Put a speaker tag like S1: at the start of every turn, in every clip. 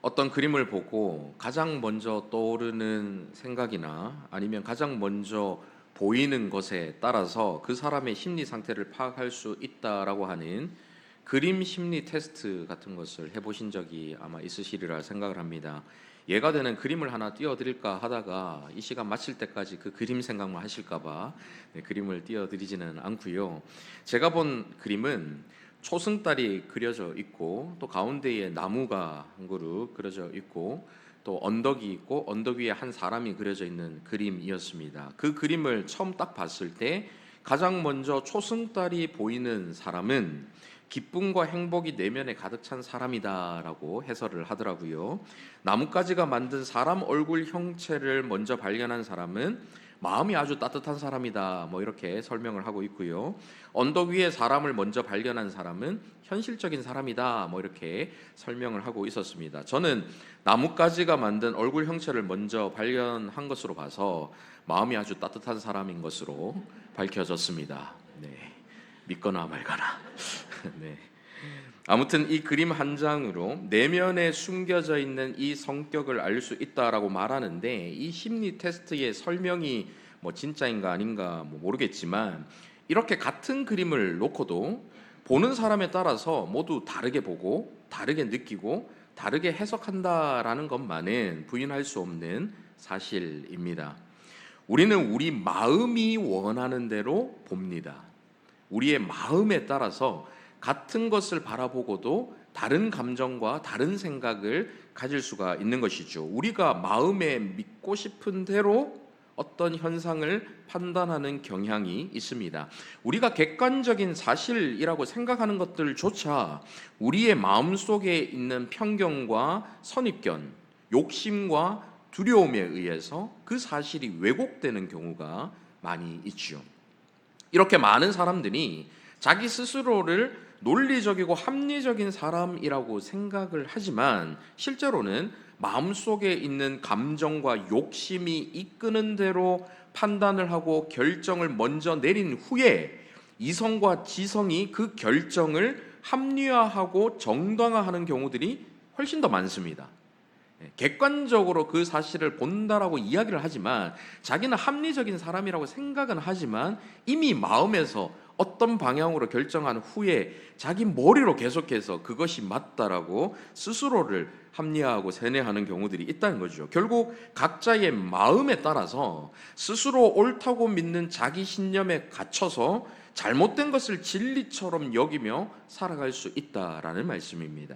S1: 어떤 그림을 보고 가장 먼저 떠오르는 생각이나 아니면 가장 먼저 보이는 것에 따라서 그 사람의 심리 상태를 파악할 수 있다라고 하는 그림 심리 테스트 같은 것을 해보신 적이 아마 있으시리라 생각을 합니다. 예가 되는 그림을 하나 띄워드릴까 하다가 이 시간 마칠 때까지 그 그림 생각만 하실까봐 그림을 띄워드리지는 않고요. 제가 본 그림은 초승달이 그려져 있고 또 가운데에 나무가 한 그루 그려져 있고 또 언덕이 있고 언덕 위에 한 사람이 그려져 있는 그림이었습니다. 그 그림을 처음 딱 봤을 때 가장 먼저 초승달이 보이는 사람은 기쁨과 행복이 내면에 가득 찬 사람이다라고 해설을 하더라고요. 나뭇가지가 만든 사람 얼굴 형체를 먼저 발견한 사람은 마음이 아주 따뜻한 사람이다, 뭐 이렇게 설명을 하고 있고요. 언덕 위에 사람을 먼저 발견한 사람은 현실적인 사람이다, 뭐 이렇게 설명을 하고 있었습니다. 저는 나뭇가지가 만든 얼굴 형체를 먼저 발견한 것으로 봐서 마음이 아주 따뜻한 사람인 것으로 밝혀졌습니다. 네, 믿거나 말거나. 네. 아무튼 이 그림 한 장으로 내면에 숨겨져 있는 이 성격을 알 수 있다라고 말하는데, 이 심리 테스트의 설명이 뭐 진짜인가 아닌가 뭐 모르겠지만 이렇게 같은 그림을 놓고도 보는 사람에 따라서 모두 다르게 보고 다르게 느끼고 다르게 해석한다라는 것만은 부인할 수 없는 사실입니다. 우리는 우리 마음이 원하는 대로 봅니다. 우리의 마음에 따라서 같은 것을 바라보고도 다른 감정과 다른 생각을 가질 수가 있는 것이죠. 우리가 마음에 믿고 싶은 대로 어떤 현상을 판단하는 경향이 있습니다. 우리가 객관적인 사실이라고 생각하는 것들조차 우리의 마음속에 있는 편견과 선입견, 욕심과 두려움에 의해서 그 사실이 왜곡되는 경우가 많이 있죠. 이렇게 많은 사람들이 자기 스스로를 논리적이고 합리적인 사람이라고 생각을 하지만 실제로는 마음속에 있는 감정과 욕심이 이끄는 대로 판단을 하고 결정을 먼저 내린 후에 이성과 지성이 그 결정을 합리화하고 정당화하는 경우들이 훨씬 더 많습니다. 객관적으로 그 사실을 본다라고 이야기를 하지만 자기는 합리적인 사람이라고 생각은 하지만 이미 마음에서 어떤 방향으로 결정한 후에 자기 머리로 계속해서 그것이 맞다라고 스스로를 합리화하고 세뇌하는 경우들이 있다는 거죠. 결국 각자의 마음에 따라서 스스로 옳다고 믿는 자기 신념에 갇혀서 잘못된 것을 진리처럼 여기며 살아갈 수 있다라는 말씀입니다.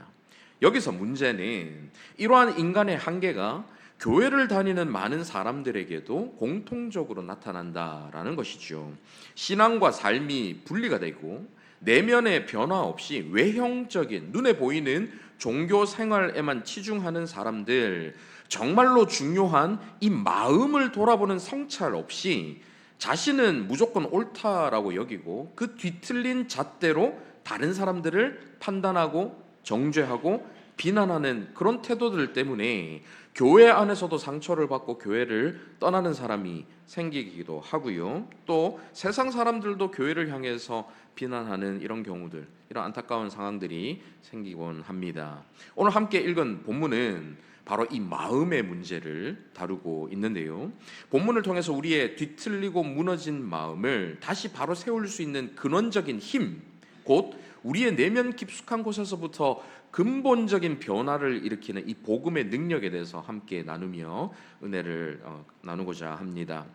S1: 여기서 문제는 이러한 인간의 한계가 교회를 다니는 많은 사람들에게도 공통적으로 나타난다라는 것이죠. 신앙과 삶이 분리가 되고 내면의 변화 없이 외형적인 눈에 보이는 종교 생활에만 치중하는 사람들, 정말로 중요한 이 마음을 돌아보는 성찰 없이 자신은 무조건 옳다라고 여기고 그 뒤틀린 잣대로 다른 사람들을 판단하고 정죄하고 비난하는 그런 태도들 때문에 교회 안에서도 상처를 받고 교회를 떠나는 사람이 생기기도 하고요. 또 세상 사람들도 교회를 향해서 비난하는 이런 경우들, 이런 안타까운 상황들이 생기곤 합니다. 오늘 함께 읽은 본문은 바로 이 마음의 문제를 다루고 있는데요. 본문을 통해서 우리의 뒤틀리고 무너진 마음을 다시 바로 세울 수 있는 근원적인 힘, 곧 우리의 내면 깊숙한 곳에서부터 근본적인 변화를 일으키는 이 복음의 능력에 대해서 함께 나누며 은혜를 나누고자 합니다.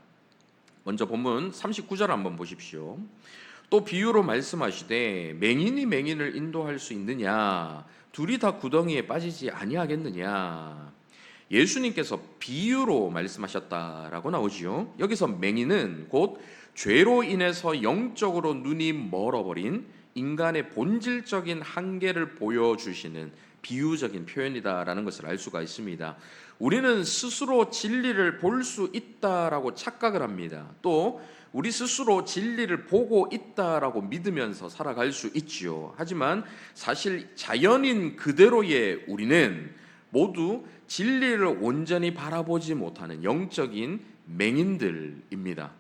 S1: 먼저 본문 39절 한번 보십시오. 또 비유로 말씀하시되 맹인이 맹인을 인도할 수 있느냐? 둘이 다 구덩이에 빠지지 아니하겠느냐? 예수님께서 비유로 말씀하셨다라고 나오지요. 여기서 맹인은 곧 죄로 인해서 영적으로 눈이 멀어버린 인간의 본질적인 한계를 보여주시는 비유적인 표현이다라는 것을 알 수가 있습니다. 우리는 스스로 진리를 볼 수 있다라고 착각을 합니다. 또 우리 스스로 진리를 보고 있다라고 믿으면서 살아갈 수 있지요. 하지만 사실 자연인 그대로의 우리는 모두 진리를 온전히 바라보지 못하는 영적인 맹인들입니다.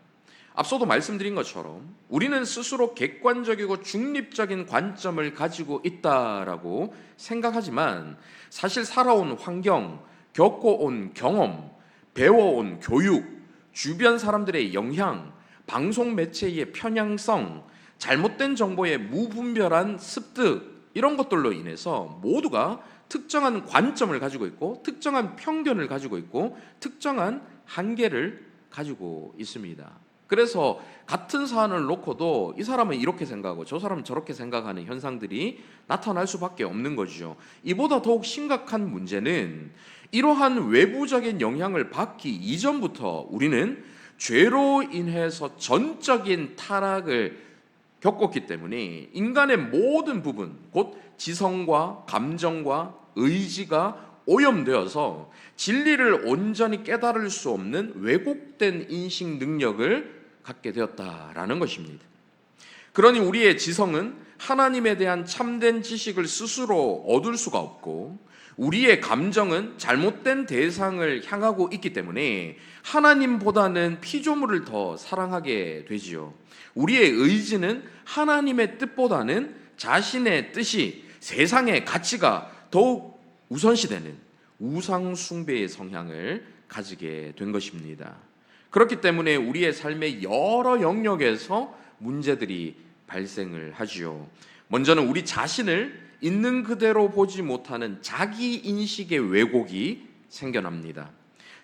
S1: 앞서도 말씀드린 것처럼 우리는 스스로 객관적이고 중립적인 관점을 가지고 있다라고 생각하지만 사실 살아온 환경, 겪어온 경험, 배워온 교육, 주변 사람들의 영향, 방송 매체의 편향성, 잘못된 정보의 무분별한 습득, 이런 것들로 인해서 모두가 특정한 관점을 가지고 있고 특정한 편견을 가지고 있고 특정한 한계를 가지고 있습니다. 그래서 같은 사안을 놓고도 이 사람은 이렇게 생각하고 저 사람은 저렇게 생각하는 현상들이 나타날 수밖에 없는 거죠. 이보다 더욱 심각한 문제는 이러한 외부적인 영향을 받기 이전부터 우리는 죄로 인해서 전적인 타락을 겪었기 때문에 인간의 모든 부분, 곧 지성과 감정과 의지가 오염되어서 진리를 온전히 깨달을 수 없는 왜곡된 인식 능력을 갖게 되었다라는 것입니다. 그러니 우리의 지성은 하나님에 대한 참된 지식을 스스로 얻을 수가 없고 우리의 감정은 잘못된 대상을 향하고 있기 때문에 하나님보다는 피조물을 더 사랑하게 되지요. 우리의 의지는 하나님의 뜻보다는 자신의 뜻이 세상의 가치가 더욱 우선시되는 우상 숭배의 성향을 가지게 된 것입니다. 그렇기 때문에 우리의 삶의 여러 영역에서 문제들이 발생을 하지요. 먼저는 우리 자신을 있는 그대로 보지 못하는 자기 인식의 왜곡이 생겨납니다.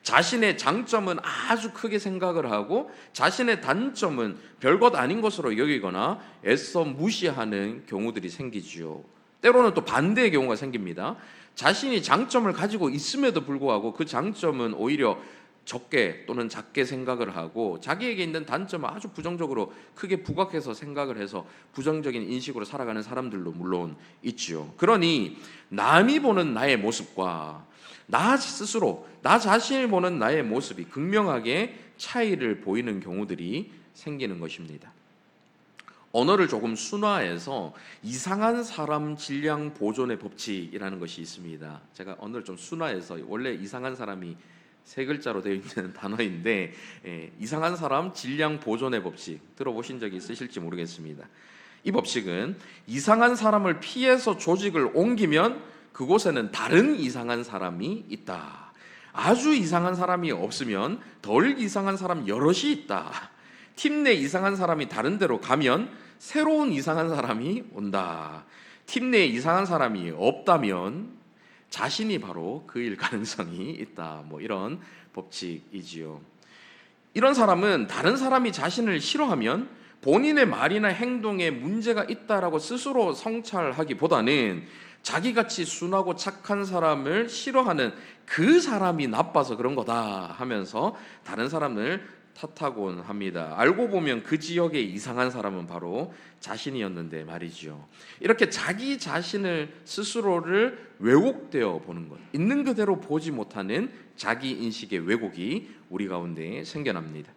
S1: 자신의 장점은 아주 크게 생각을 하고 자신의 단점은 별것 아닌 것으로 여기거나 애써 무시하는 경우들이 생기지요. 때로는 또 반대의 경우가 생깁니다. 자신이 장점을 가지고 있음에도 불구하고 그 장점은 오히려 적게 또는 작게 생각을 하고 자기에게 있는 단점을 아주 부정적으로 크게 부각해서 생각을 해서 부정적인 인식으로 살아가는 사람들도 물론 있지요. 그러니 남이 보는 나의 모습과 나 스스로, 나 자신을 보는 나의 모습이 극명하게 차이를 보이는 경우들이 생기는 것입니다. 언어를 조금 순화해서 이상한 사람 질량 보존의 법칙이라는 것이 있습니다. 제가 언어를 좀 순화해서 원래 이상한 사람이 세 글자로 되어 있는 단어인데 이상한 사람 질량 보존의 법칙 들어보신 적이 있으실지 모르겠습니다. 이 법칙은 이상한 사람을 피해서 조직을 옮기면 그곳에는 다른 이상한 사람이 있다. 아주 이상한 사람이 없으면 덜 이상한 사람 여럿이 있다. 팀 내 이상한 사람이 다른 데로 가면 새로운 이상한 사람이 온다. 팀 내에 이상한 사람이 없다면 자신이 바로 그일 가능성이 있다. 뭐 이런 법칙이지요. 이런 사람은 다른 사람이 자신을 싫어하면 본인의 말이나 행동에 문제가 있다라고 스스로 성찰하기보다는 자기같이 순하고 착한 사람을 싫어하는 그 사람이 나빠서 그런 거다 하면서 다른 사람을 탓하곤 합니다. 알고 보면 그 지역의 이상한 사람은 바로 자신이었는데 말이죠. 이렇게 자기 자신을 스스로를 왜곡되어 보는 것, 있는 그대로 보지 못하는 자기 인식의 왜곡이 우리 가운데 생겨납니다.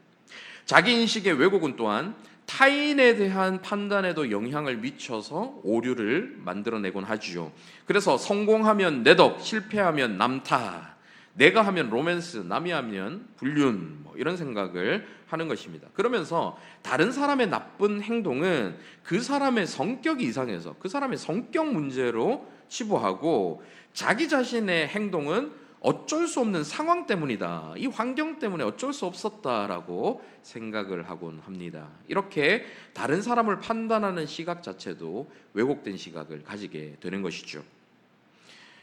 S1: 자기 인식의 왜곡은 또한 타인에 대한 판단에도 영향을 미쳐서 오류를 만들어내곤 하지요. 그래서 성공하면 내 덕, 실패하면 남 탓, 내가 하면 로맨스, 남이 하면 불륜, 뭐 이런 생각을 하는 것입니다. 그러면서 다른 사람의 나쁜 행동은 그 사람의 성격이 이상해서 그 사람의 성격 문제로 치부하고 자기 자신의 행동은 어쩔 수 없는 상황 때문이다. 이 환경 때문에 어쩔 수 없었다라고 생각을 하곤 합니다. 이렇게 다른 사람을 판단하는 시각 자체도 왜곡된 시각을 가지게 되는 것이죠.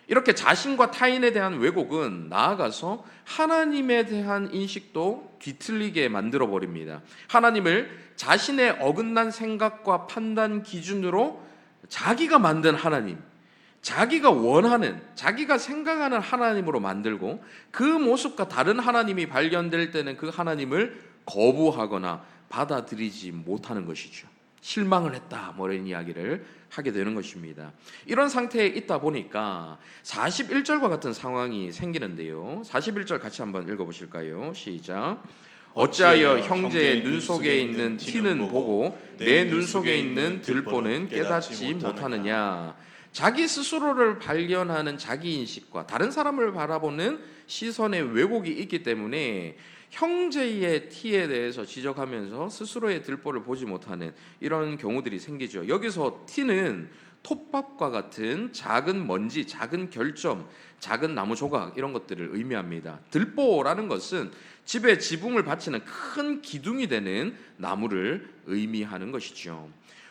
S1: 이렇게 자신과 타인에 대한 왜곡은 나아가서 하나님에 대한 인식도 뒤틀리게 만들어버립니다. 하나님을 자신의 어긋난 생각과 판단 기준으로 자기가 만든 하나님, 자기가 원하는, 자기가 생각하는 하나님으로 만들고 그 모습과 다른 하나님이 발견될 때는 그 하나님을 거부하거나 받아들이지 못하는 것이죠. 실망을 했다, 뭐 이런 이야기를 하게 되는 것입니다. 이런 상태에 있다 보니까 41절과 같은 상황이 생기는데요. 41절 같이 한번 읽어보실까요? 시작. 어찌하여 형제의 눈 속에 있는 티는 보고 내 눈 속에 있는 들보는 깨닫지 못하느냐. 자기 스스로를 발견하는 자기인식과 다른 사람을 바라보는 시선의 왜곡이 있기 때문에 형제의 티에 대해서 지적하면서 스스로의 들보를 보지 못하는 이런 경우들이 생기죠. 여기서 티는 톱밥과 같은 작은 먼지, 작은 결점, 작은 나무 조각 이런 것들을 의미합니다. 들보라는 것은 집에 지붕을 받치는 큰 기둥이 되는 나무를 의미하는 것이죠.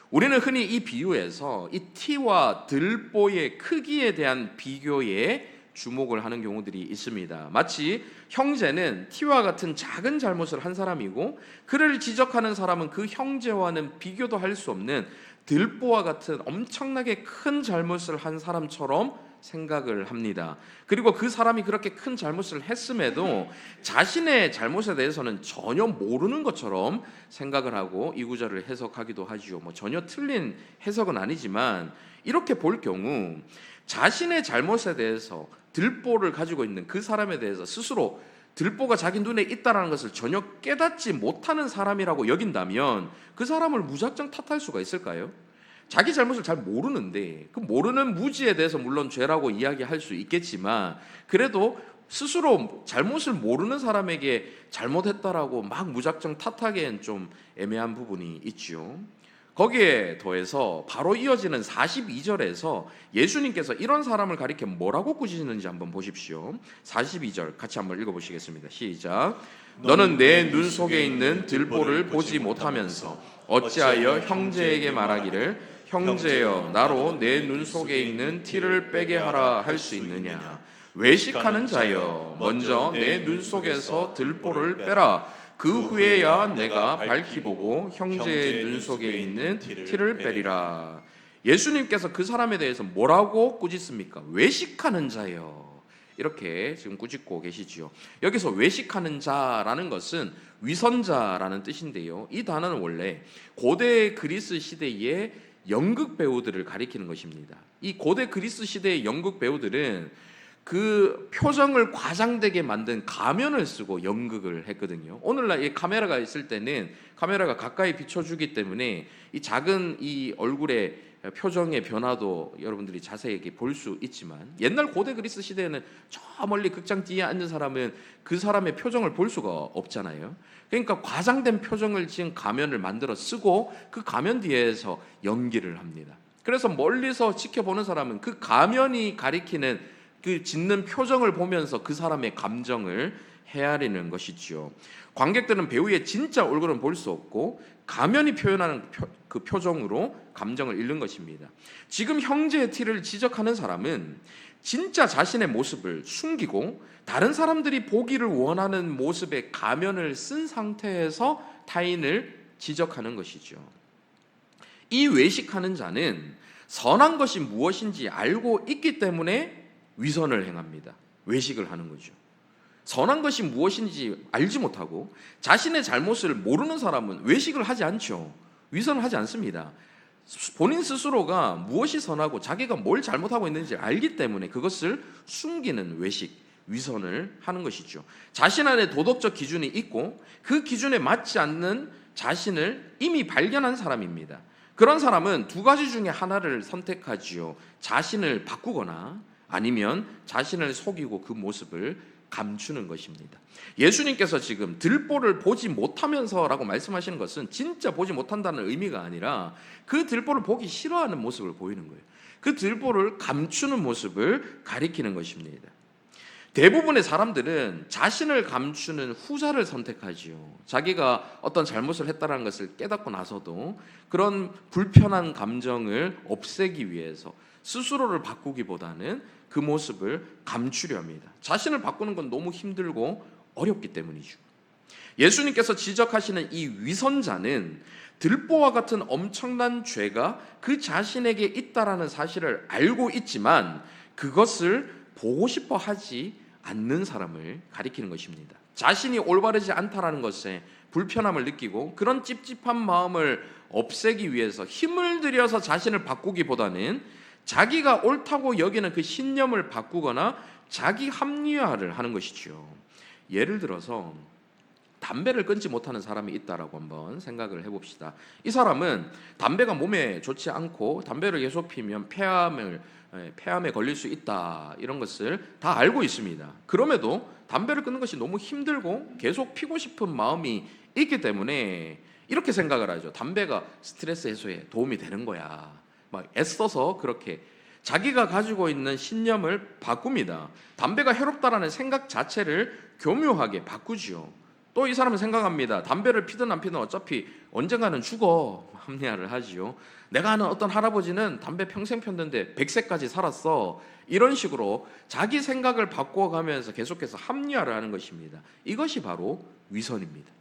S1: 우리는 흔히 이 비유에서 이 티와 들보의 크기에 대한 비교에 주목을 하는 경우들이 있습니다. 마치 형제는 티와 같은 작은 잘못을 한 사람이고 그를 지적하는 사람은 그 형제와는 비교도 할 수 없는 들보와 같은 엄청나게 큰 잘못을 한 사람처럼 생각을 합니다. 그리고 그 사람이 그렇게 큰 잘못을 했음에도 자신의 잘못에 대해서는 전혀 모르는 것처럼 생각을 하고 이 구절을 해석하기도 하지요. 전혀 틀린 해석은 아니지만 이렇게 볼 경우 자신의 잘못에 대해서 들보를 가지고 있는 그 사람에 대해서 스스로 들보가 자기 눈에 있다는 것을 전혀 깨닫지 못하는 사람이라고 여긴다면 그 사람을 무작정 탓할 수가 있을까요? 자기 잘못을 잘 모르는데 그 모르는 무지에 대해서 물론 죄라고 이야기할 수 있겠지만 그래도 스스로 잘못을 모르는 사람에게 잘못했다라고 막 무작정 탓하기엔 좀 애매한 부분이 있죠. 거기에 더해서 바로 이어지는 42절에서 예수님께서 이런 사람을 가리켜 뭐라고 꾸짖는지 한번 보십시오. 42절 같이 한번 읽어보시겠습니다. 시작. 너는 내 눈 속에 있는 들보를 보지 못하면서 어찌하여 형제에게 말하기를 형제여 나로 내 눈 속에 있는 티를 빼게 하라 할 수 있느냐. 외식하는 자여 먼저 내 눈 속에서 들보를 빼라. 그 후에야 내가 밝히 보고 형제의 눈 속에 있는 티를 빼리라. 예수님께서 그 사람에 대해서 뭐라고 꾸짖습니까? 외식하는 자요. 이렇게 지금 꾸짖고 계시지요. 여기서 외식하는 자라는 것은 위선자라는 뜻인데요. 이 단어는 원래 고대 그리스 시대의 연극 배우들을 가리키는 것입니다. 이 고대 그리스 시대의 연극 배우들은 그 표정을 과장되게 만든 가면을 쓰고 연극을 했거든요. 오늘날 이 카메라가 있을 때는 카메라가 가까이 비춰주기 때문에 이 작은 이 얼굴의 표정의 변화도 여러분들이 자세히 볼 수 있지만 옛날 고대 그리스 시대에는 저 멀리 극장 뒤에 앉은 사람은 그 사람의 표정을 볼 수가 없잖아요. 그러니까 과장된 표정을 지은 가면을 만들어 쓰고 그 가면 뒤에서 연기를 합니다. 그래서 멀리서 지켜보는 사람은 그 가면이 가리키는 그 짓는 표정을 보면서 그 사람의 감정을 헤아리는 것이지요. 관객들은 배우의 진짜 얼굴은 볼 수 없고 가면이 표현하는 그 표정으로 감정을 읽는 것입니다. 지금 형제의 티를 지적하는 사람은 진짜 자신의 모습을 숨기고 다른 사람들이 보기를 원하는 모습의 가면을 쓴 상태에서 타인을 지적하는 것이죠. 이 외식하는 자는 선한 것이 무엇인지 알고 있기 때문에 위선을 행합니다. 외식을 하는 거죠. 선한 것이 무엇인지 알지 못하고 자신의 잘못을 모르는 사람은 외식을 하지 않죠. 위선을 하지 않습니다. 본인 스스로가 무엇이 선하고 자기가 뭘 잘못하고 있는지 알기 때문에 그것을 숨기는 외식, 위선을 하는 것이죠. 자신 안에 도덕적 기준이 있고 그 기준에 맞지 않는 자신을 이미 발견한 사람입니다. 그런 사람은 두 가지 중에 하나를 선택하지요. 자신을 바꾸거나 아니면 자신을 속이고 그 모습을 감추는 것입니다. 예수님께서 지금 들보를 보지 못하면서라고 말씀하시는 것은 진짜 보지 못한다는 의미가 아니라 그 들보를 보기 싫어하는 모습을 보이는 거예요. 그 들보를 감추는 모습을 가리키는 것입니다. 대부분의 사람들은 자신을 감추는 후자를 선택하지요. 자기가 어떤 잘못을 했다는 것을 깨닫고 나서도 그런 불편한 감정을 없애기 위해서 스스로를 바꾸기보다는 그 모습을 감추려 합니다. 자신을 바꾸는 건 너무 힘들고 어렵기 때문이죠. 예수님께서 지적하시는 이 위선자는 들보와 같은 엄청난 죄가 그 자신에게 있다라는 사실을 알고 있지만 그것을 보고 싶어 하지 않는 사람을 가리키는 것입니다. 자신이 올바르지 않다라는 것에 불편함을 느끼고 그런 찝찝한 마음을 없애기 위해서 힘을 들여서 자신을 바꾸기보다는 자기가 옳다고 여기는 그 신념을 바꾸거나 자기 합리화를 하는 것이죠. 예를 들어서 담배를 끊지 못하는 사람이 있다라고 한번 생각을 해봅시다. 이 사람은 담배가 몸에 좋지 않고 담배를 계속 피면 폐암에 걸릴 수 있다, 이런 것을 다 알고 있습니다. 그럼에도 담배를 끊는 것이 너무 힘들고 계속 피고 싶은 마음이 있기 때문에 이렇게 생각을 하죠. 담배가 스트레스 해소에 도움이 되는 거야. 막 애써서 그렇게 자기가 가지고 있는 신념을 바꿉니다. 담배가 해롭다라는 생각 자체를 교묘하게 바꾸지요. 또 이 사람은 생각합니다. 담배를 피든 안 피든 어차피 언젠가는 죽어. 합리화를 하지요. 내가 아는 어떤 할아버지는 담배 평생 폈는데 100세까지 살았어. 이런 식으로 자기 생각을 바꿔가면서 계속해서 합리화를 하는 것입니다. 이것이 바로 위선입니다.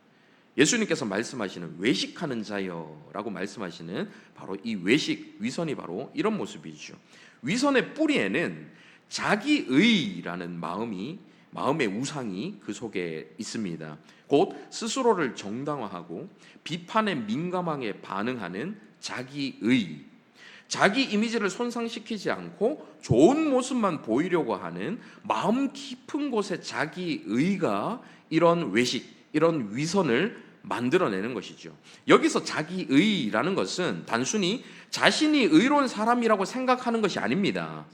S1: 예수님께서 말씀하시는 외식하는 자여라고 말씀하시는 바로 이 외식, 위선이 바로 이런 모습이죠. 위선의 뿌리에는 자기의라는 마음의 우상이 그 속에 있습니다. 곧 스스로를 정당화하고 비판에 민감하게 반응하는 자기의, 자기 이미지를 손상시키지 않고 좋은 모습만 보이려고 하는 마음 깊은 곳의 자기의가 이런 외식, 이런 위선을 만들어내는 것이죠. 여기서 자기의라는 것은 단순히 자신이 의로운 사람이라고 생각하는 것이 아닙니다.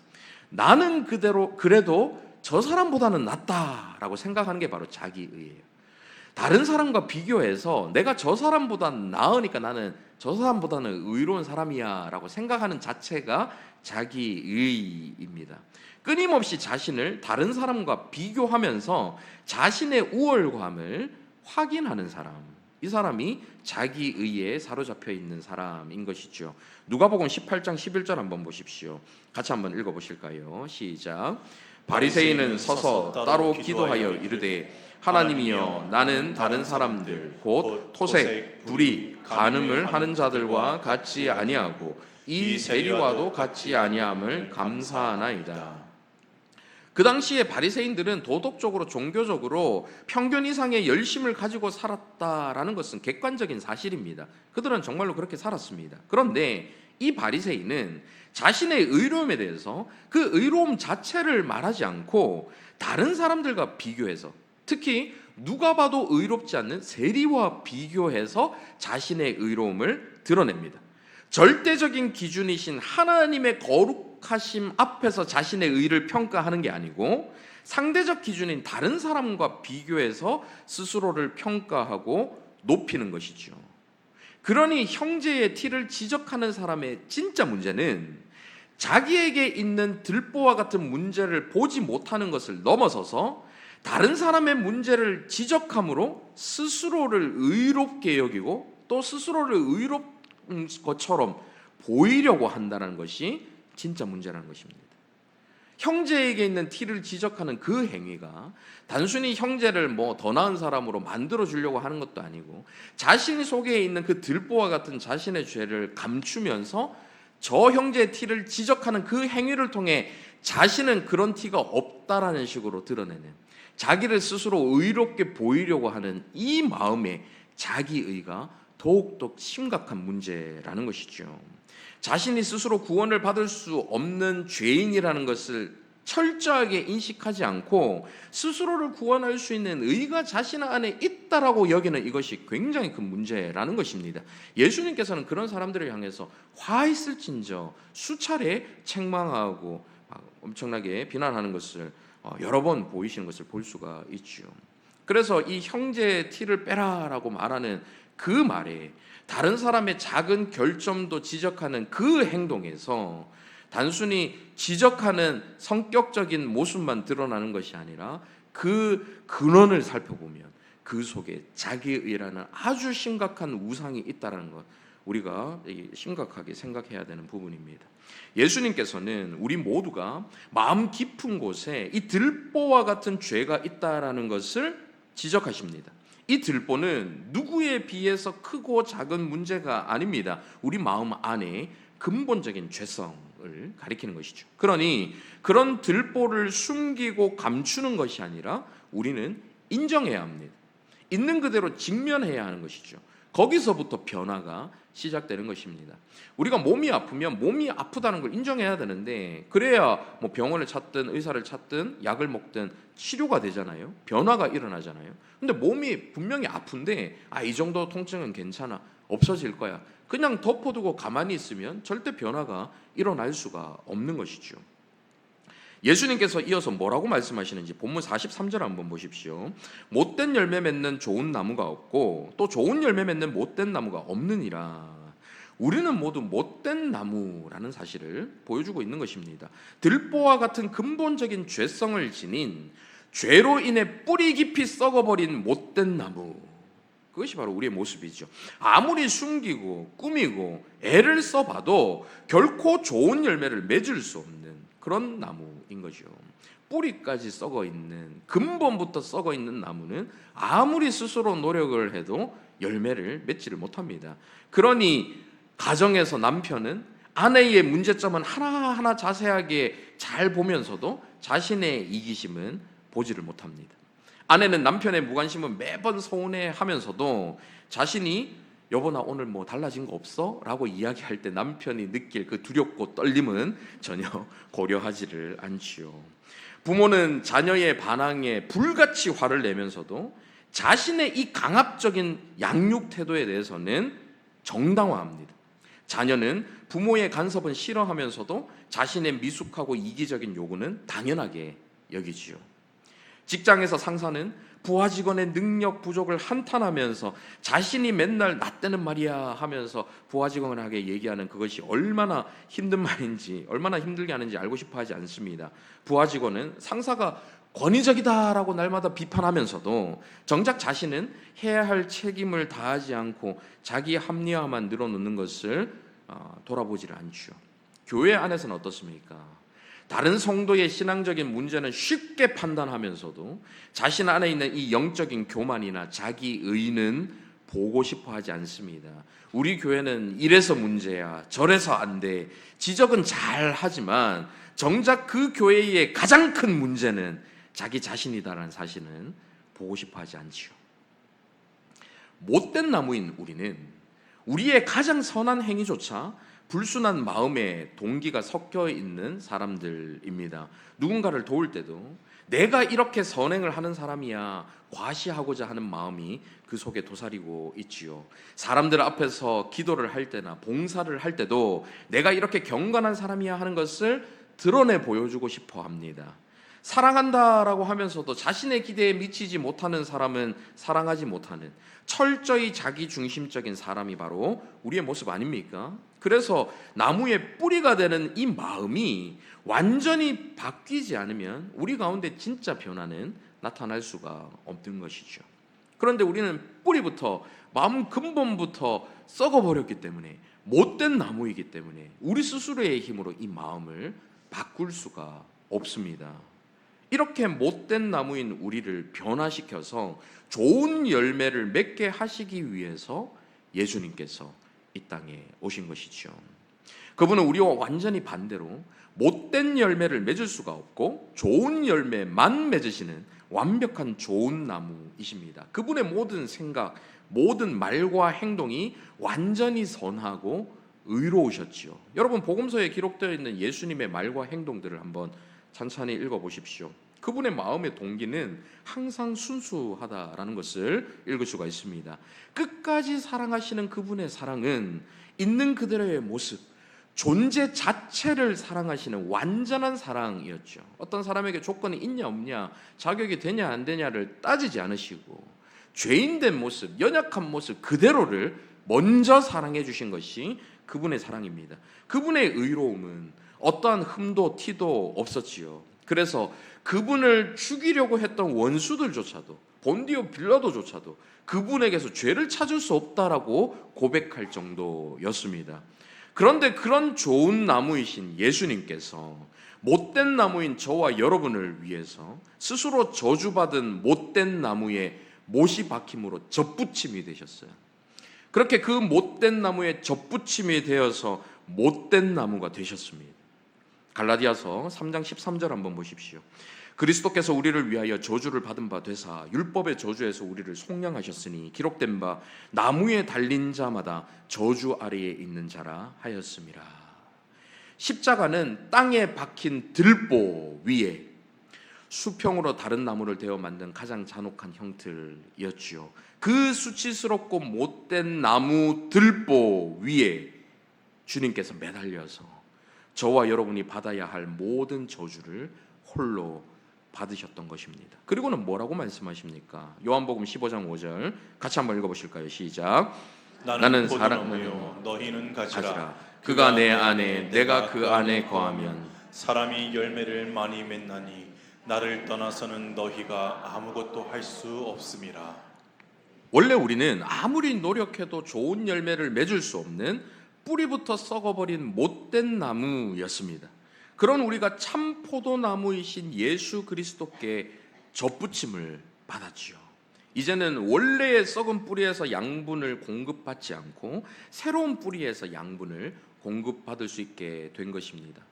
S1: 나는 그래도 저 사람보다는 낫다라고 생각하는 게 바로 자기의예요. 다른 사람과 비교해서 내가 저 사람보다 나으니까 나는 저 사람보다는 의로운 사람이야 라고 생각하는 자체가 자기의입니다. 끊임없이 자신을 다른 사람과 비교하면서 자신의 우월감을 확인하는 사람, 이 사람이 자기의에 사로잡혀 있는 사람인 것이죠. 누가복음 18장 11절 한번 보십시오. 같이 한번 읽어보실까요? 시작. 바리새인은 서서 따로 기도하여 이르되 하나님이여, 나는 다른 사람들 곧 토색, 불의, 간음을 하는 자들과 같지 아니하고 이 세리와도 같지 아니함을 감사하나이다. 그 당시에 바리새인들은 도덕적으로, 종교적으로 평균 이상의 열심을 가지고 살았다라는 것은 객관적인 사실입니다. 그들은 정말로 그렇게 살았습니다. 그런데 이 바리새인은 자신의 의로움에 대해서 그 의로움 자체를 말하지 않고 다른 사람들과 비교해서, 특히 누가 봐도 의롭지 않는 세리와 비교해서 자신의 의로움을 드러냅니다. 절대적인 기준이신 하나님의 거룩하심 앞에서 자신의 의를 평가하는 게 아니고 상대적 기준인 다른 사람과 비교해서 스스로를 평가하고 높이는 것이죠. 그러니 형제의 티를 지적하는 사람의 진짜 문제는 자기에게 있는 들보와 같은 문제를 보지 못하는 것을 넘어서서 다른 사람의 문제를 지적함으로 스스로를 의롭게 여기고 또 스스로를 의롭 것처럼 보이려고 한다는 것이 진짜 문제라는 것입니다. 형제에게 있는 티를 지적하는 그 행위가 단순히 형제를 더 나은 사람으로 만들어 주려고 하는 것도 아니고 자신 속에 있는 그 들보와 같은 자신의 죄를 감추면서 저 형제의 티를 지적하는 그 행위를 통해 자신은 그런 티가 없다라는 식으로 드러내는, 자기를 스스로 의롭게 보이려고 하는 이 마음의 자기의가 더욱더 심각한 문제라는 것이죠. 자신이 스스로 구원을 받을 수 없는 죄인이라는 것을 철저하게 인식하지 않고 스스로를 구원할 수 있는 의가 자신 안에 있다라고 여기는 이것이 굉장히 큰 문제라는 것입니다. 예수님께서는 그런 사람들을 향해서 화 있을진저 수차례 책망하고 엄청나게 비난하는 것을 여러 번 보이시는 것을 볼 수가 있죠. 그래서 이 형제의 티를 빼라라고 말하는 그 말에 다른 사람의 작은 결점도 지적하는 그 행동에서 단순히 지적하는 성격적인 모습만 드러나는 것이 아니라 그 근원을 살펴보면 그 속에 자기의라는 아주 심각한 우상이 있다는 것, 우리가 심각하게 생각해야 되는 부분입니다. 예수님께서는 우리 모두가 마음 깊은 곳에 이 들보와 같은 죄가 있다라는 것을 지적하십니다. 이 들보는 누구에 비해서 크고 작은 문제가 아닙니다. 우리 마음 안에 근본적인 죄성을 가리키는 것이죠. 그러니 그런 들보를 숨기고 감추는 것이 아니라 우리는 인정해야 합니다. 있는 그대로 직면해야 하는 것이죠. 거기서부터 변화가 시작되는 것입니다. 우리가 몸이 아프면 몸이 아프다는 걸 인정해야 되는데, 그래야 뭐 병원을 찾든 의사를 찾든 약을 먹든 치료가 되잖아요. 변화가 일어나잖아요. 근데 몸이 분명히 아픈데 이 정도 통증은 괜찮아, 없어질 거야, 그냥 덮어두고 가만히 있으면 절대 변화가 일어날 수가 없는 것이죠. 예수님께서 이어서 뭐라고 말씀하시는지 본문 43절 한번 보십시오. 못된 열매 맺는 좋은 나무가 없고 또 좋은 열매 맺는 못된 나무가 없느니라. 우리는 모두 못된 나무라는 사실을 보여주고 있는 것입니다. 들보와 같은 근본적인 죄성을 지닌, 죄로 인해 뿌리 깊이 썩어버린 못된 나무, 그것이 바로 우리의 모습이죠. 아무리 숨기고 꾸미고 애를 써봐도 결코 좋은 열매를 맺을 수 없는 그런 나무인 거죠. 뿌리까지 썩어 있는, 근본부터 썩어 있는 나무는 아무리 스스로 노력을 해도 열매를 맺지를 못합니다. 그러니 가정에서 남편은 아내의 문제점은 하나하나 자세하게 잘 보면서도 자신의 이기심은 보지를 못합니다. 아내는 남편의 무관심은 매번 서운해하면서도 자신이 여보 나 오늘 뭐 달라진 거 없어? 라고 이야기할 때 남편이 느낄 그 두렵고 떨림은 전혀 고려하지를 않지요. 부모는 자녀의 반항에 불같이 화를 내면서도 자신의 이 강압적인 양육 태도에 대해서는 정당화합니다. 자녀는 부모의 간섭은 싫어하면서도 자신의 미숙하고 이기적인 요구는 당연하게 여기지요. 직장에서 상사는 부하 직원의 능력 부족을 한탄하면서 자신이 맨날 나 때는 말이야 하면서 부하 직원에게 얘기하는 그것이 얼마나 힘든 말인지, 얼마나 힘들게 하는지 알고 싶어 하지 않습니다. 부하 직원은 상사가 권위적이다라고 날마다 비판하면서도 정작 자신은 해야 할 책임을 다하지 않고 자기 합리화만 늘어놓는 것을 돌아보지를 않죠. 교회 안에서는 어떻습니까? 다른 성도의 신앙적인 문제는 쉽게 판단하면서도 자신 안에 있는 이 영적인 교만이나 자기 의는 보고 싶어 하지 않습니다. 우리 교회는 이래서 문제야, 저래서 안 돼, 지적은 잘 하지만 정작 그 교회의 가장 큰 문제는 자기 자신이다라는 사실은 보고 싶어 하지 않지요. 못된 나무인 우리는 우리의 가장 선한 행위조차 불순한 마음의 동기가 섞여 있는 사람들입니다. 누군가를 도울 때도 내가 이렇게 선행을 하는 사람이야 과시하고자 하는 마음이 그 속에 도사리고 있지요. 사람들 앞에서 기도를 할 때나 봉사를 할 때도 내가 이렇게 경건한 사람이야 하는 것을 드러내 보여주고 싶어 합니다. 사랑한다라고 하면서도 자신의 기대에 미치지 못하는 사람은 사랑하지 못하는 철저히 자기 중심적인 사람이 바로 우리의 모습 아닙니까? 그래서 나무의 뿌리가 되는 이 마음이 완전히 바뀌지 않으면 우리 가운데 진짜 변화는 나타날 수가 없는 것이죠. 그런데 우리는 뿌리부터, 마음 근본부터 썩어버렸기 때문에, 못된 나무이기 때문에 우리 스스로의 힘으로 이 마음을 바꿀 수가 없습니다. 이렇게 못된 나무인 우리를 변화시켜서 좋은 열매를 맺게 하시기 위해서 예수님께서 이 땅에 오신 것이죠. 그분은 우리와 완전히 반대로 못된 열매를 맺을 수가 없고 좋은 열매만 맺으시는 완벽한 좋은 나무이십니다. 그분의 모든 생각, 모든 말과 행동이 완전히 선하고 의로우셨지요. 여러분, 복음서에 기록되어 있는 예수님의 말과 행동들을 한번 찬찬히 읽어보십시오. 그분의 마음의 동기는 항상 순수하다라는 것을 읽을 수가 있습니다. 끝까지 사랑하시는 그분의 사랑은 있는 그대로의 모습, 존재 자체를 사랑하시는 완전한 사랑이었죠. 어떤 사람에게 조건이 있냐 없냐, 자격이 되냐 안 되냐를 따지지 않으시고 죄인된 모습, 연약한 모습 그대로를 먼저 사랑해 주신 것이 그분의 사랑입니다. 그분의 의로움은 어떠한 흠도 티도 없었지요. 그래서 그분을 죽이려고 했던 원수들조차도, 본디오 빌라도조차도 그분에게서 죄를 찾을 수 없다라고 고백할 정도였습니다. 그런데 그런 좋은 나무이신 예수님께서 못된 나무인 저와 여러분을 위해서 스스로 저주받은 못된 나무에 못이 박힘으로 젖붙임이 되셨어요. 그렇게 그 못된 나무에 젖붙임이 되어서 못된 나무가 되셨습니다. 갈라디아서 3장 13절 한번 보십시오. 그리스도께서 우리를 위하여 저주를 받은 바 되사 율법의 저주에서 우리를 속량하셨으니 기록된 바 나무에 달린 자마다 저주 아래에 있는 자라 하였음이라. 십자가는 땅에 박힌 들보 위에 수평으로 다른 나무를 대어 만든 가장 잔혹한 형틀이었지요. 그 수치스럽고 못된 나무 들보 위에 주님께서 매달려서 저와 여러분이 받아야 할 모든 저주를 홀로 받으셨던 것입니다. 그리고는 뭐라고 말씀하십니까? 요한복음 15장 5절 같이 한번 읽어보실까요? 시작. 나는 사랑하며
S2: 너희는 가지라.
S1: 그가 내 안에 내가 그 안에 거하면
S2: 사람이 열매를 많이 맺나니 나를 떠나서는 너희가 아무것도 할 수 없음이라.
S1: 원래 우리는 아무리 노력해도 좋은 열매를 맺을 수 없는 뿌리부터 썩어버린 못된 나무였습니다. 그런 우리가 참 포도나무이신 예수 그리스도께 접붙임을 받았지요. 이제는 원래의 썩은 뿌리에서 양분을 공급받지 않고 새로운 뿌리에서 양분을 공급받을 수 있게 된 것입니다.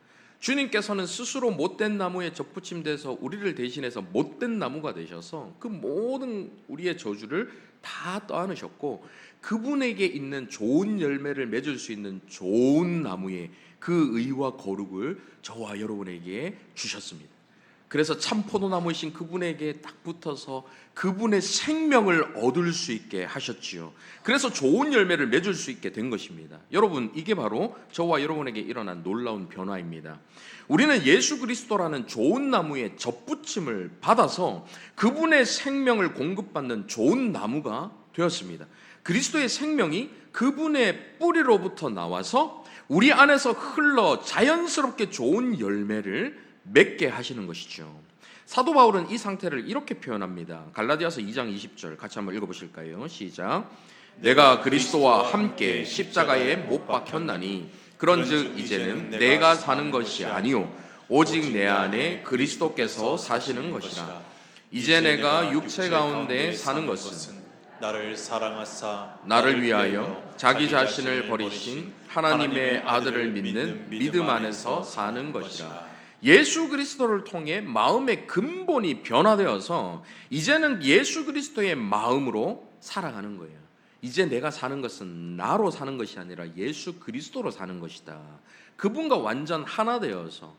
S1: 주님께서는 스스로 못된 나무에 접붙임돼서 우리를 대신해서 못된 나무가 되셔서 그 모든 우리의 저주를 다 떠안으셨고 그분에게 있는 좋은 열매를 맺을 수 있는 좋은 나무의 그 의와 거룩을 저와 여러분에게 주셨습니다. 그래서 참 포도나무이신 그분에게 딱 붙어서 그분의 생명을 얻을 수 있게 하셨지요. 그래서 좋은 열매를 맺을 수 있게 된 것입니다. 여러분, 이게 바로 저와 여러분에게 일어난 놀라운 변화입니다. 우리는 예수 그리스도라는 좋은 나무에 접붙임을 받아서 그분의 생명을 공급받는 좋은 나무가 되었습니다. 그리스도의 생명이 그분의 뿌리로부터 나와서 우리 안에서 흘러 자연스럽게 좋은 열매를 맺게 하시는 것이죠. 사도 바울은 이 상태를 이렇게 표현합니다. 갈라디아서 2장 20절 같이 한번 읽어보실까요? 시작. 내가 그리스도와 함께 십자가에 못 박혔나니 그런즉 이제는 내가 사는 것이 아니요 오직 내 안에 그리스도께서 사시는 것이라. 이제 내가 육체 가운데 사는 것은
S2: 나를 사랑하사
S1: 나를 위하여 자기 자신을 버리신 하나님의 아들을 믿는 믿음 안에서 사는 것이라. 예수 그리스도를 통해 마음의 근본이 변화되어서 이제는 예수 그리스도의 마음으로 살아가는 거예요. 이제 내가 사는 것은 나로 사는 것이 아니라 예수 그리스도로 사는 것이다. 그분과 완전 하나 되어서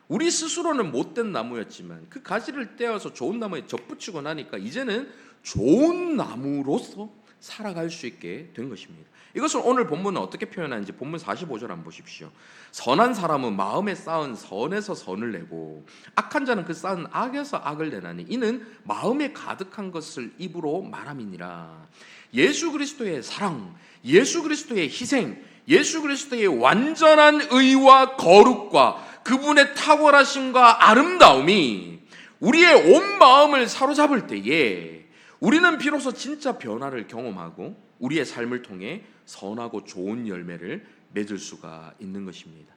S1: 우리 스스로는 못된 나무였지만 그 가지를 떼어서 좋은 나무에 접붙이고 나니까 이제는 좋은 나무로서 살아갈 수 있게 된 것입니다. 이것을 오늘 본문은 어떻게 표현하는지 본문 45절 한번 보십시오. 선한 사람은 마음에 쌓은 선에서 선을 내고 악한 자는 그 쌓은 악에서 악을 내나니 이는 마음에 가득한 것을 입으로 말함이니라. 예수 그리스도의 사랑, 예수 그리스도의 희생, 예수 그리스도의 완전한 의와 거룩과 그분의 탁월하심과 아름다움이 우리의 온 마음을 사로잡을 때에 우리는 비로소 진짜 변화를 경험하고 우리의 삶을 통해 선하고 좋은 열매를 맺을 수가 있는 것입니다.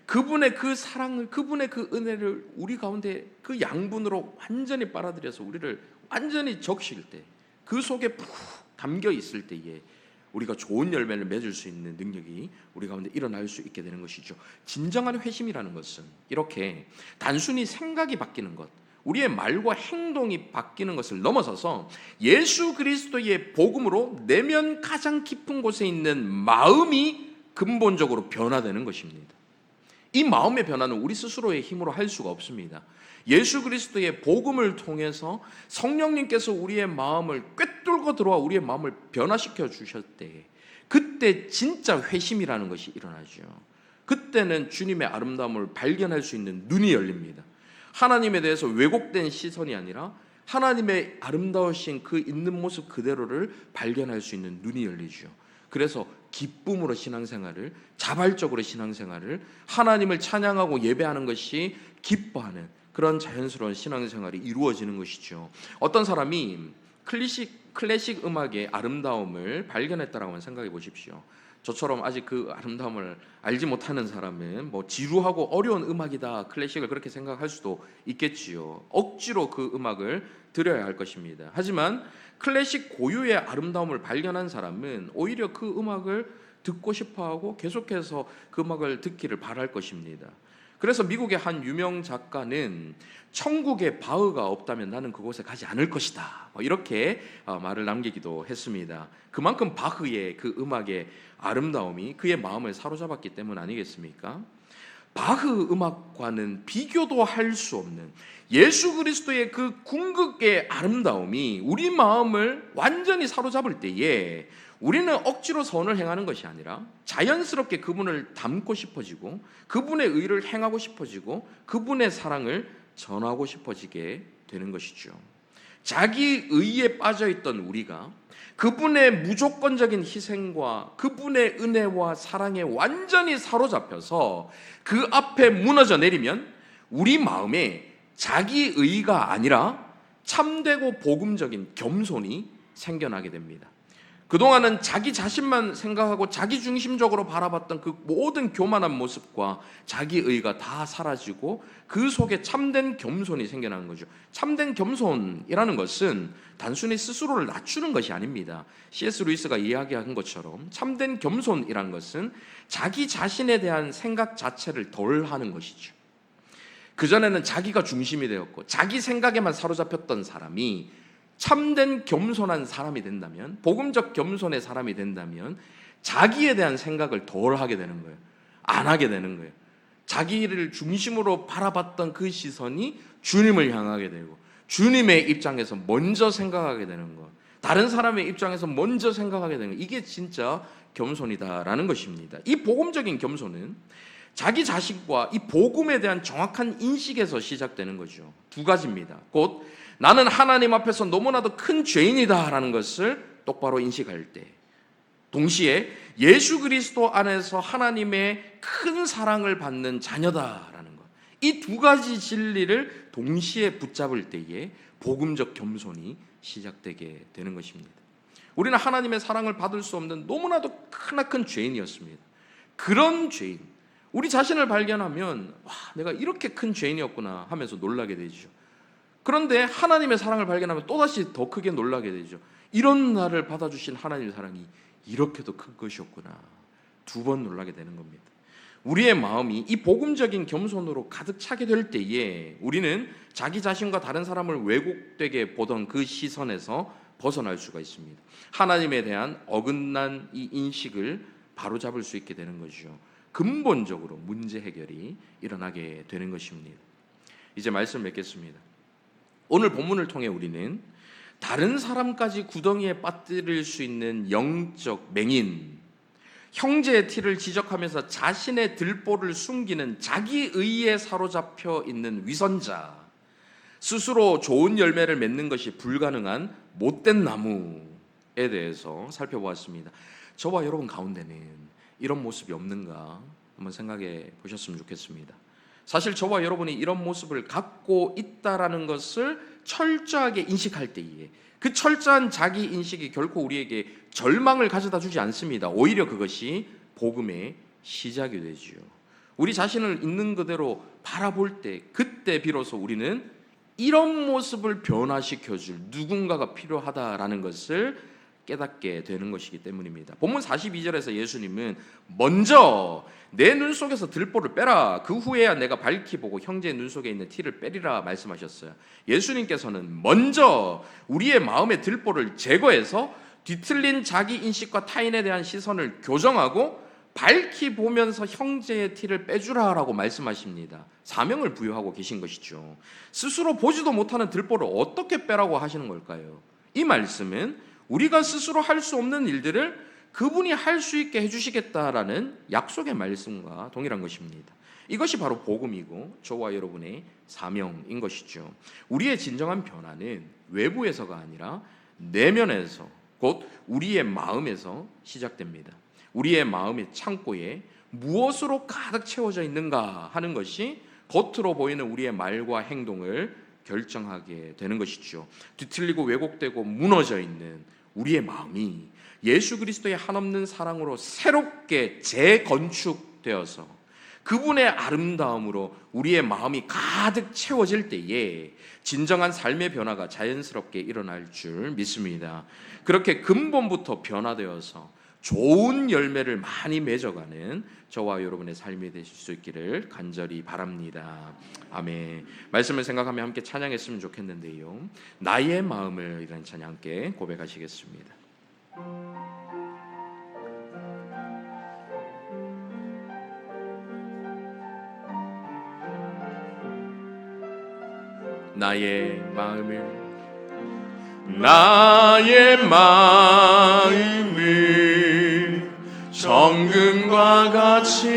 S1: 그분의 그 사랑을, 그분의 그 은혜를 우리 가운데 그 양분으로 완전히 빨아들여서 우리를 완전히 적실 때, 그 속에 푹 담겨 있을 때에 우리가 좋은 열매를 맺을 수 있는 능력이 우리 가운데 일어날 수 있게 되는 것이죠. 진정한 회심이라는 것은 이렇게 단순히 생각이 바뀌는 것, 우리의 말과 행동이 바뀌는 것을 넘어서서 예수 그리스도의 복음으로 내면 가장 깊은 곳에 있는 마음이 근본적으로 변화되는 것입니다. 이 마음의 변화는 우리 스스로의 힘으로 할 수가 없습니다. 예수 그리스도의 복음을 통해서 성령님께서 우리의 마음을 꿰뚫고 들어와 우리의 마음을 변화시켜 주셨을 때 그때 진짜 회심이라는 것이 일어나죠. 그때는 주님의 아름다움을 발견할 수 있는 눈이 열립니다. 하나님에 대해서 왜곡된 시선이 아니라 하나님의 아름다우신 그 있는 모습 그대로를 발견할 수 있는 눈이 열리죠. 그래서 기쁨으로 신앙생활을, 자발적으로 신앙생활을, 하나님을 찬양하고 예배하는 것이 기뻐하는 그런 자연스러운 신앙생활이 이루어지는 것이죠. 어떤 사람이 클래식 음악의 아름다움을 발견했다라고 생각해 보십시오. 저처럼 아직 그 아름다움을 알지 못하는 사람은 뭐 지루하고 어려운 음악이다, 클래식을 그렇게 생각할 수도 있겠지요. 억지로 그 음악을 들어야 할 것입니다. 하지만 클래식 고유의 아름다움을 발견한 사람은 오히려 그 음악을 듣고 싶어하고 계속해서 그 음악을 듣기를 바랄 것입니다. 그래서 미국의 한 유명 작가는 천국에 바흐가 없다면 나는 그곳에 가지 않을 것이다, 이렇게 말을 남기기도 했습니다. 그만큼 바흐의 그 음악의 아름다움이 그의 마음을 사로잡았기 때문 아니겠습니까? 바흐 음악과는 비교도 할 수 없는 예수 그리스도의 그 궁극의 아름다움이 우리 마음을 완전히 사로잡을 때에 우리는 억지로 선을 행하는 것이 아니라 자연스럽게 그분을 닮고 싶어지고 그분의 의를 행하고 싶어지고 그분의 사랑을 전하고 싶어지게 되는 것이죠. 자기 의에 빠져있던 우리가 그분의 무조건적인 희생과 그분의 은혜와 사랑에 완전히 사로잡혀서 그 앞에 무너져 내리면 우리 마음에 자기 의가 아니라 참되고 복음적인 겸손이 생겨나게 됩니다. 그동안은 자기 자신만 생각하고 자기 중심적으로 바라봤던 그 모든 교만한 모습과 자기 의가 다 사라지고 그 속에 참된 겸손이 생겨나는 거죠. 참된 겸손이라는 것은 단순히 스스로를 낮추는 것이 아닙니다. C.S. 루이스가 이야기한 것처럼 참된 겸손이라는 것은 자기 자신에 대한 생각 자체를 덜 하는 것이죠. 그전에는 자기가 중심이 되었고 자기 생각에만 사로잡혔던 사람이 참된 겸손한 사람이 된다면, 복음적 겸손의 사람이 된다면 자기에 대한 생각을 덜 하게 되는 거예요. 안 하게 되는 거예요. 자기를 중심으로 바라봤던 그 시선이 주님을 향하게 되고 주님의 입장에서 먼저 생각하게 되는 것, 다른 사람의 입장에서 먼저 생각하게 되는 것, 이게 진짜 겸손이다라는 것입니다. 이 복음적인 겸손은 자기 자신과 이 복음에 대한 정확한 인식에서 시작되는 거죠. 두 가지입니다. 곧 나는 하나님 앞에서 너무나도 큰 죄인이다라는 것을 똑바로 인식할 때, 동시에 예수 그리스도 안에서 하나님의 큰 사랑을 받는 자녀다라는 것, 이 두 가지 진리를 동시에 붙잡을 때에 복음적 겸손이 시작되게 되는 것입니다. 우리는 하나님의 사랑을 받을 수 없는 너무나도 크나큰 죄인이었습니다. 그런 죄인, 우리 자신을 발견하면 와, 내가 이렇게 큰 죄인이었구나 하면서 놀라게 되죠. 그런데 하나님의 사랑을 발견하면 또다시 더 크게 놀라게 되죠. 이런 나를 받아주신 하나님의 사랑이 이렇게도 큰 것이었구나. 두 번 놀라게 되는 겁니다. 우리의 마음이 이 복음적인 겸손으로 가득 차게 될 때에 우리는 자기 자신과 다른 사람을 왜곡되게 보던 그 시선에서 벗어날 수가 있습니다. 하나님에 대한 어긋난 이 인식을 바로잡을 수 있게 되는 것이죠. 근본적으로 문제 해결이 일어나게 되는 것입니다. 이제 말씀 맺겠습니다. 오늘 본문을 통해 우리는 다른 사람까지 구덩이에 빠뜨릴 수 있는 영적 맹인, 형제의 티를 지적하면서 자신의 들보를 숨기는 자기 의에 사로잡혀 있는 위선자, 스스로 좋은 열매를 맺는 것이 불가능한 못된 나무에 대해서 살펴보았습니다. 저와 여러분 가운데는 이런 모습이 없는가 한번 생각해 보셨으면 좋겠습니다. 사실 저와 여러분이 이런 모습을 갖고 있다라는 것을 철저하게 인식할 때에 그 철저한 자기 인식이 결코 우리에게 절망을 가져다 주지 않습니다. 오히려 그것이 복음의 시작이 되지요. 우리 자신을 있는 그대로 바라볼 때 그때 비로소 우리는 이런 모습을 변화시켜줄 누군가가 필요하다라는 것을 깨닫게 되는 것이기 때문입니다. 본문 42절에서 예수님은 먼저 내 눈 속에서 들보를 빼라. 그 후에야 내가 밝히 보고 형제의 눈 속에 있는 티를 빼리라 말씀하셨어요. 예수님께서는 먼저 우리의 마음의 들보를 제거해서 뒤틀린 자기 인식과 타인에 대한 시선을 교정하고 밝히 보면서 형제의 티를 빼주라라고 말씀하십니다. 사명을 부여하고 계신 것이죠. 스스로 보지도 못하는 들보를 어떻게 빼라고 하시는 걸까요? 이 말씀은 우리가 스스로 할 수 없는 일들을 그분이 할 수 있게 해주시겠다라는 약속의 말씀과 동일한 것입니다. 이것이 바로 복음이고 저와 여러분의 사명인 것이죠. 우리의 진정한 변화는 외부에서가 아니라 내면에서, 곧 우리의 마음에서 시작됩니다. 우리의 마음의 창고에 무엇으로 가득 채워져 있는가 하는 것이 겉으로 보이는 우리의 말과 행동을 결정하게 되는 것이죠. 뒤틀리고 왜곡되고 무너져 있는 우리의 마음이 예수 그리스도의 한없는 사랑으로 새롭게 재건축되어서 그분의 아름다움으로 우리의 마음이 가득 채워질 때에 진정한 삶의 변화가 자연스럽게 일어날 줄 믿습니다. 그렇게 근본부터 변화되어서 좋은 열매를 많이 맺어가는 저와 여러분의 삶이 되실 수 있기를 간절히 바랍니다. 아멘. 말씀을 생각하며 함께 찬양했으면 좋겠는데요. 나의 마음을 이라는 찬양 함께 고백하시겠습니다. 나의 마음을 정금과 같이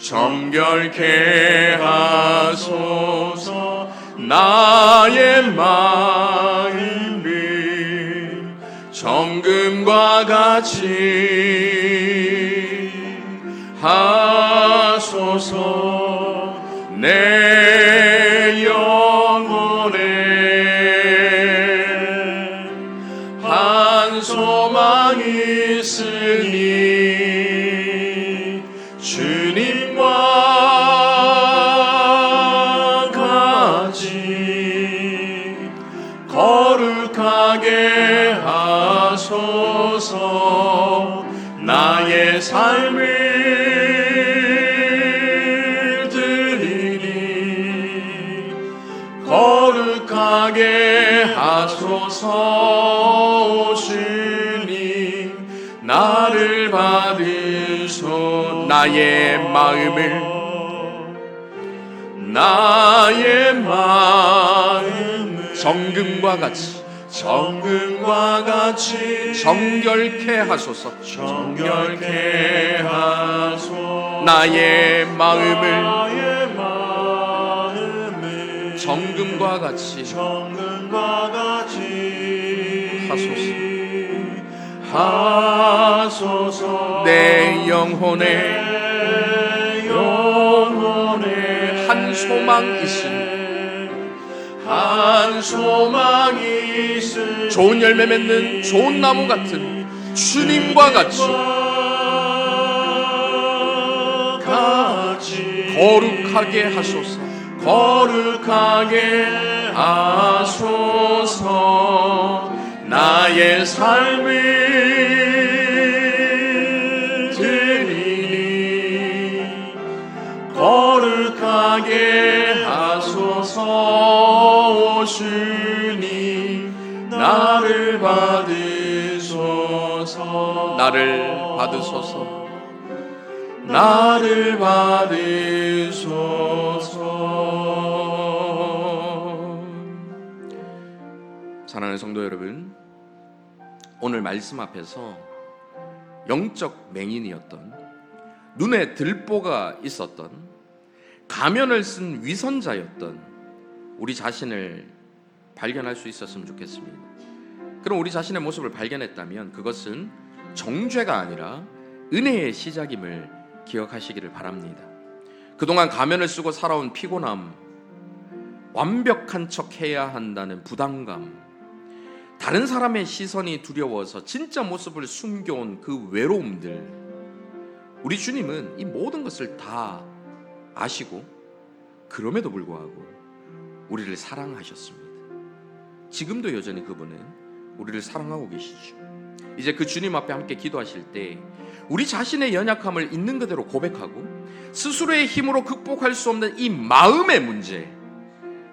S1: 정결케 하소서. 나의 마음을 정금과 같이 하소서. 내 영혼에 한 소망이 있으니 주님과 같이 거룩하게 하소서. 나의 삶을 거룩하게 하소서. 주님 나를 받으소. 나의 마음을 정금과 같이 정결케 하소서. 정결케 하소서. 나의 마음을 정금과 같이 하소서. 내 영혼에 한 소망 있으니 좋은 열매 맺는 좋은 나무 같은 주님과 같이 거룩하게 하소서. 거룩하게 하소서. 나의 삶을 드리니 거룩하게 하소서. 주님 나를 받으소서. 나를 받으소서. 사랑하는 성도 여러분, 오늘 말씀 앞에서 영적 맹인이었던, 눈에 들보가 있었던, 가면을 쓴 위선자였던 우리 자신을 발견할 수 있었으면 좋겠습니다. 그럼 우리 자신의 모습을 발견했다면 그것은 정죄가 아니라 은혜의 시작임을 기억하시기를 바랍니다. 그동안 가면을 쓰고 살아온 피곤함, 완벽한 척 해야 한다는 부담감, 다른 사람의 시선이 두려워서 진짜 모습을 숨겨온 그 외로움들, 우리 주님은 이 모든 것을 다 아시고 그럼에도 불구하고 우리를 사랑하셨습니다. 지금도 여전히 그분은 우리를 사랑하고 계시죠. 이제 그 주님 앞에 함께 기도하실 때 우리 자신의 연약함을 있는 그대로 고백하고 스스로의 힘으로 극복할 수 없는 이 마음의 문제,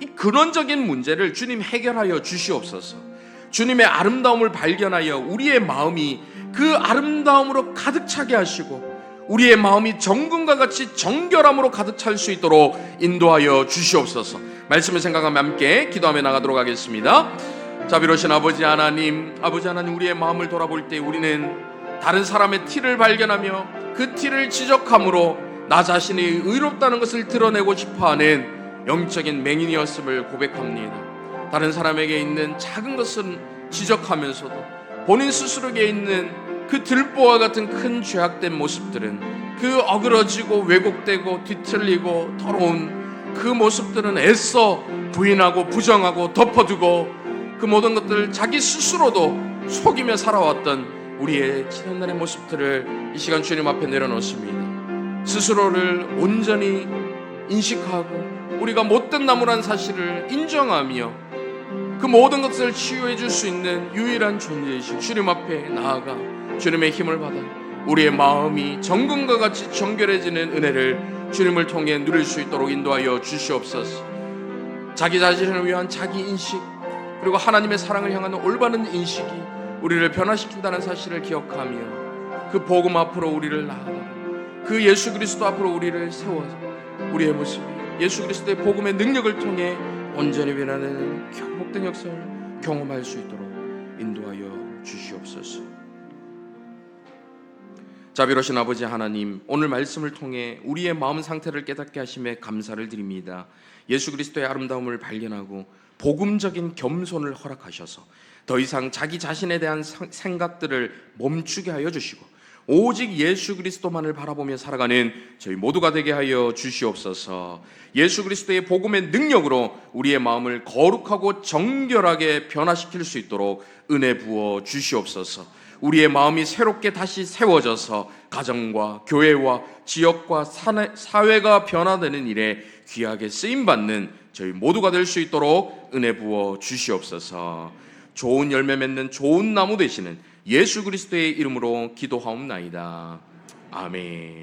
S1: 이 근원적인 문제를 주님 해결하여 주시옵소서. 주님의 아름다움을 발견하여 우리의 마음이 그 아름다움으로 가득 차게 하시고 우리의 마음이 정금과 같이 정결함으로 가득 찰 수 있도록 인도하여 주시옵소서. 말씀을 생각하며 함께 기도하며 나가도록 하겠습니다. 자비로우신 아버지 하나님, 우리의 마음을 돌아볼 때 우리는 다른 사람의 티를 발견하며 그 티를 지적함으로 나 자신이 의롭다는 것을 드러내고 싶어하는 영적인 맹인이었음을 고백합니다. 다른 사람에게 있는 작은 것은 지적하면서도 본인 스스로에게 있는 그 들보와 같은 큰 죄악된 모습들은, 그 어그러지고 왜곡되고 뒤틀리고 더러운 그 모습들은 애써 부인하고 부정하고 덮어두고 그 모든 것들을 자기 스스로도 속이며 살아왔던 우리의 지난날의 모습들을 이 시간 주님 앞에 내려놓습니다. 스스로를 온전히 인식하고 우리가 못된 나무란 사실을 인정하며 그 모든 것을 치유해 줄 수 있는 유일한 존재이신 주님 앞에 나아가 주님의 힘을 받아 우리의 마음이 정금과 같이 정결해지는 은혜를 주님을 통해 누릴 수 있도록 인도하여 주시옵소서. 자기 자신을 위한 자기 인식, 그리고 하나님의 사랑을 향하는 올바른 인식이 우리를 변화시킨다는 사실을 기억하며 그 복음 앞으로 우리를 나아가고 그 예수 그리스도 앞으로 우리를 세워서 우리의 모습이 예수 그리스도의 복음의 능력을 통해 온전히 변화되는 복된 역사를 경험할 수 있도록 인도하여 주시옵소서. 자비로우신 아버지 하나님, 오늘 말씀을 통해 우리의 마음 상태를 깨닫게 하심에 감사를 드립니다. 예수 그리스도의 아름다움을 발견하고 복음적인 겸손을 허락하셔서 더 이상 자기 자신에 대한 생각들을 멈추게 하여 주시고 오직 예수 그리스도만을 바라보며 살아가는 저희 모두가 되게 하여 주시옵소서. 예수 그리스도의 복음의 능력으로 우리의 마음을 거룩하고 정결하게 변화시킬 수 있도록 은혜 부어 주시옵소서. 우리의 마음이 새롭게 다시 세워져서 가정과 교회와 지역과 사회가 변화되는 일에 귀하게 쓰임받는 저희 모두가 될 수 있도록 은혜 부어 주시옵소서. 좋은 열매 맺는 좋은 나무 되시는 예수 그리스도의 이름으로 기도하옵나이다. 아멘.